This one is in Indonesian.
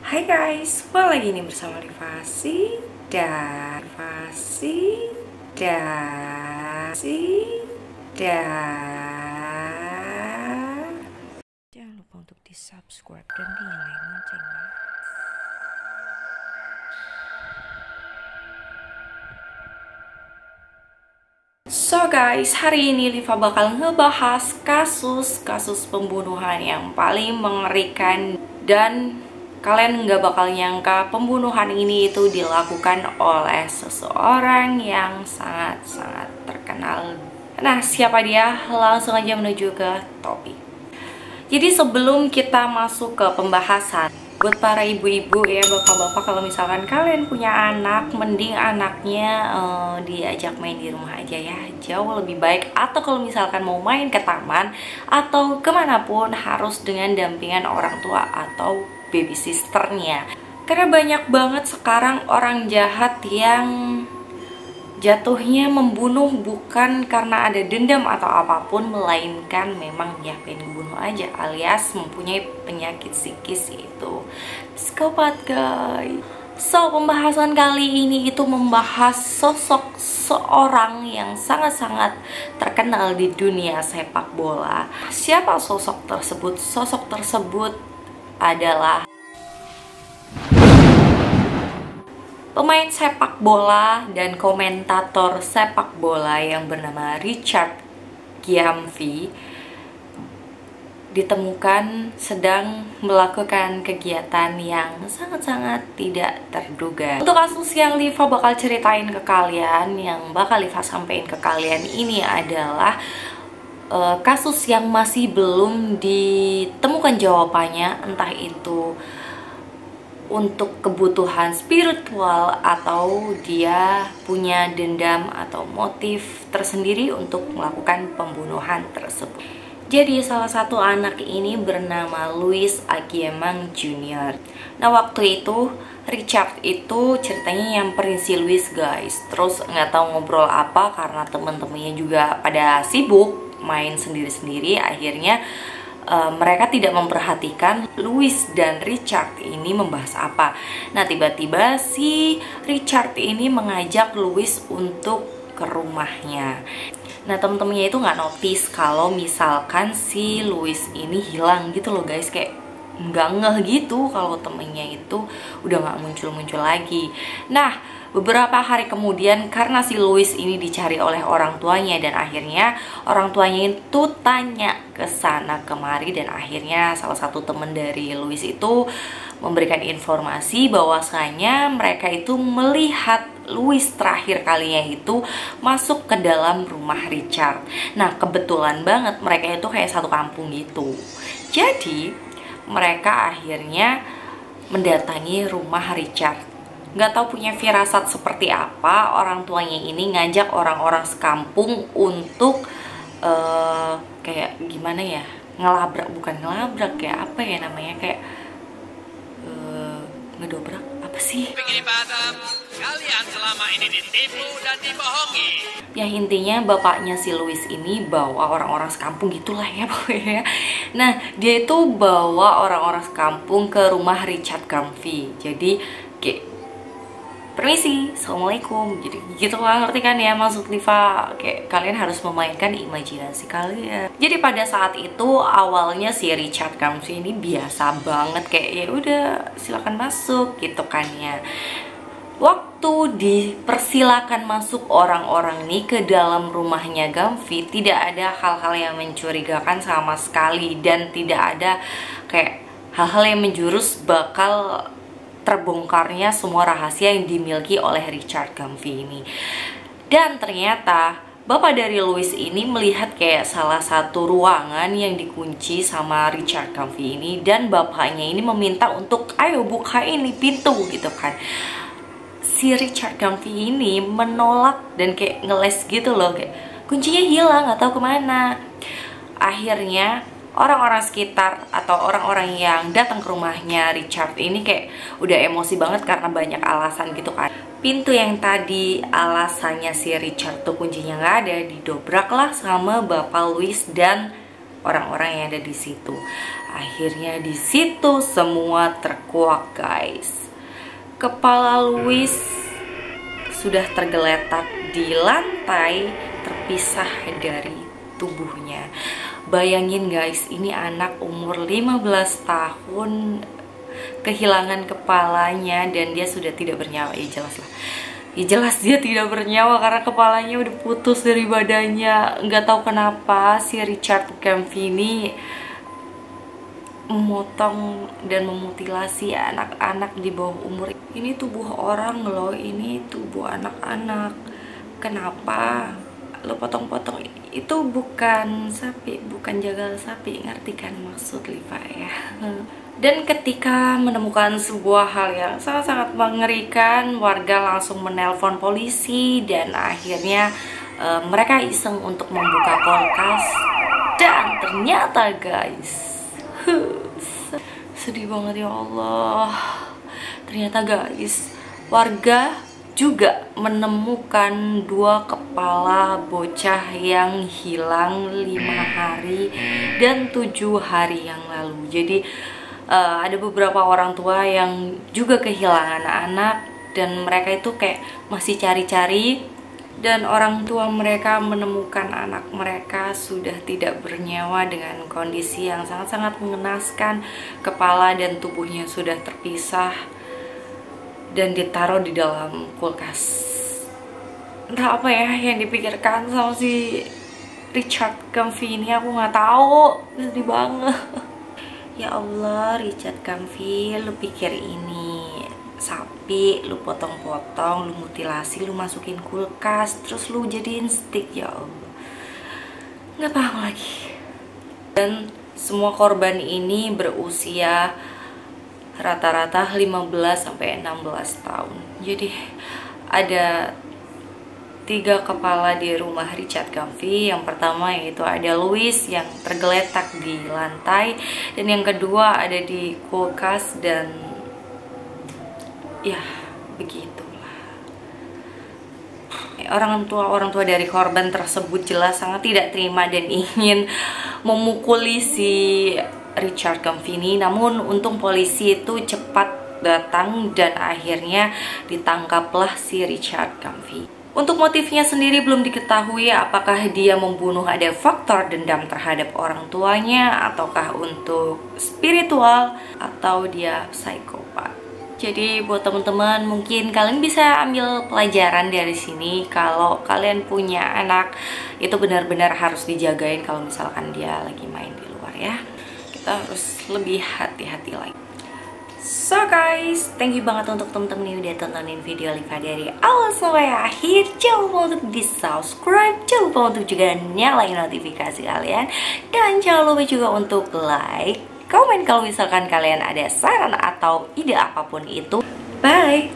Hai guys, kembali lagi nih bersama Rifasi dan jangan lupa untuk di subscribe dan dinyalain loncengnya. So guys, hari ini Liva bakal ngebahas kasus pembunuhan yang paling mengerikan. Dan kalian nggak bakal nyangka pembunuhan ini itu dilakukan oleh seseorang yang sangat-sangat terkenal. Nah, siapa dia? Langsung aja menuju ke topik. Jadi sebelum kita masuk ke pembahasan, buat para ibu-ibu ya, bapak-bapak, kalau misalkan kalian punya anak, mending anaknya diajak main di rumah aja ya, jauh lebih baik. Atau kalau misalkan mau main ke taman atau kemanapun, harus dengan dampingan orang tua atau baby sisternya. Karena banyak banget sekarang orang jahat yang jatuhnya membunuh bukan karena ada dendam atau apapun, melainkan memang dia pengen bunuh aja, alias mempunyai penyakit psikis, yaitu psikopat guys. So, pembahasan kali ini itu membahas sosok seorang yang sangat-sangat terkenal di dunia sepak bola. Siapa sosok tersebut? Sosok tersebut adalah pemain sepak bola dan komentator sepak bola yang bernama Richard Gyamfi. Ditemukan sedang melakukan kegiatan yang sangat-sangat tidak terduga. Untuk kasus yang Liva bakal ceritain ke kalian, yang bakal Liva sampaikan ke kalian ini adalah kasus yang masih belum ditemukan jawabannya, entah itu untuk kebutuhan spiritual atau dia punya dendam atau motif tersendiri untuk melakukan pembunuhan tersebut. Jadi salah satu anak ini bernama Louis Agyemang Jr. Nah, waktu itu Richard itu ceritanya nyamperin si Louis guys. Terus nggak tahu ngobrol apa karena temen-temennya juga pada sibuk main sendiri-sendiri. Akhirnya mereka tidak memperhatikan Louis dan Richard ini membahas apa. Nah, tiba-tiba si Richard ini mengajak Louis untuk ke rumahnya. Nah, temen-temennya itu nggak notice kalau misalkan si Louis ini hilang gitu loh guys. Kayak nggak ngeh gitu kalau temennya itu udah nggak muncul-muncul lagi. Nah, beberapa hari kemudian karena si Louis ini dicari oleh orang tuanya, dan akhirnya orang tuanya itu tanya ke sana kemari, dan akhirnya salah satu temen dari Louis itu memberikan informasi bahwasanya mereka itu melihat Louis terakhir kalinya itu masuk ke dalam rumah Richard. Nah, kebetulan banget mereka itu kayak satu kampung gitu. Jadi mereka akhirnya mendatangi rumah Richard. Nggak tahu punya firasat seperti apa, orang tuanya ini ngajak orang-orang sekampung untuk kayak gimana ya, ngelabrak, bukan ngelabrak, kayak apa ya namanya, kayak ngedobrak, apa sih? Kalian selama ini ditipu dan dibohongi. Ya, intinya bapaknya si Louis ini bawa orang-orang sekampung gitulah ya pokoknya. Nah, dia itu bawa orang-orang sekampung ke rumah Richard Gyamfi. Jadi kayak, permisi, assalamualaikum, jadi gitu lah, ngerti kan ya maksud Liva? Kayak kalian harus memainkan imajinasi kalian. Jadi pada saat itu awalnya si Richard Gyamfi ini biasa banget, kayak ya udah silakan masuk gitu kan ya. Waktu dipersilakan masuk orang-orang nih ke dalam rumahnya Gyamfi, tidak ada hal-hal yang mencurigakan sama sekali, dan tidak ada kayak hal-hal yang menjurus bakal terbongkarnya semua rahasia yang dimiliki oleh Richard Gyamfi ini. Dan ternyata bapak dari Louis ini melihat kayak salah satu ruangan yang dikunci sama Richard Gyamfi ini, dan bapaknya ini meminta untuk ayo buka ini pintu gitu kan. Si Richard Gyamfi ini menolak dan kayak ngeles gitu loh, kayak kuncinya hilang, nggak tahu kemana. Akhirnya orang-orang sekitar atau orang-orang yang datang ke rumahnya Richard ini kayak udah emosi banget karena banyak alasan gitu kan. Pintu yang tadi alasannya si Richard tuh kuncinya nggak ada, didobraklah sama bapak Louis dan orang-orang yang ada di situ. Akhirnya di situ semua terkuak, guys. Kepala Louis sudah tergeletak di lantai, terpisah dari tubuhnya. Bayangin guys, ini anak umur 15 tahun kehilangan kepalanya dan dia sudah tidak bernyawa. Ya jelas lah, ya jelas dia tidak bernyawa karena kepalanya udah putus dari badannya. Nggak tahu kenapa si Richard Campini memotong dan memutilasi anak-anak di bawah umur. Ini tubuh orang loh, ini tubuh anak-anak. Kenapa lo potong-potong? Itu bukan sapi, bukan jagal sapi, ngerti kan maksud Liva ya? Dan ketika menemukan sebuah hal yang sangat-sangat mengerikan, warga langsung menelpon polisi dan akhirnya mereka iseng untuk membuka kulkas dan ternyata guys, sedih banget ya Allah. Ternyata guys, warga juga menemukan 2 kepala bocah yang hilang 5 hari dan 7 hari yang lalu. Jadi ada beberapa orang tua yang juga kehilangan anak dan mereka itu kayak masih cari-cari, dan orang tua mereka menemukan anak mereka sudah tidak bernyawa dengan kondisi yang sangat-sangat mengenaskan. Kepala dan tubuhnya sudah terpisah dan ditaruh di dalam kulkas. Entah apa ya yang dipikirkan sama si Richard Campini, aku nggak tahu. Sedih banget. Ya Allah, Richard Campini, lu pikir ini sapi, lu potong-potong, lu mutilasi, lu masukin kulkas, terus lu jadiin steak. Ya Allah, nggak paham lagi. Dan semua korban ini berusia rata-rata 15-16 tahun. Jadi ada 3 kepala di rumah Richard Campini. Yang pertama yaitu ada Louis yang tergeletak di lantai, dan yang kedua ada di kulkas, dan ya begitulah. Orang tua dari korban tersebut jelas sangat tidak terima dan ingin memukuli si Richard Campini, namun untung polisi itu cepat datang dan akhirnya ditangkaplah si Richard Campini. Untuk motifnya sendiri belum diketahui apakah dia membunuh ada faktor dendam terhadap orang tuanya, ataukah untuk spiritual, atau dia psikopat. Jadi buat teman-teman, mungkin kalian bisa ambil pelajaran dari sini. Kalau kalian punya anak, itu benar-benar harus dijagain kalau misalkan dia lagi main di luar ya. Kita harus lebih hati-hati lagi. So guys, thank you banget untuk temen-temen yang udah tontonin video Liva dari awal sampai akhir. Jangan lupa untuk di subscribe, jangan lupa untuk juga nyalain notifikasi kalian, dan jangan lupa juga untuk like, komen kalau misalkan kalian ada saran atau ide apapun itu. Bye.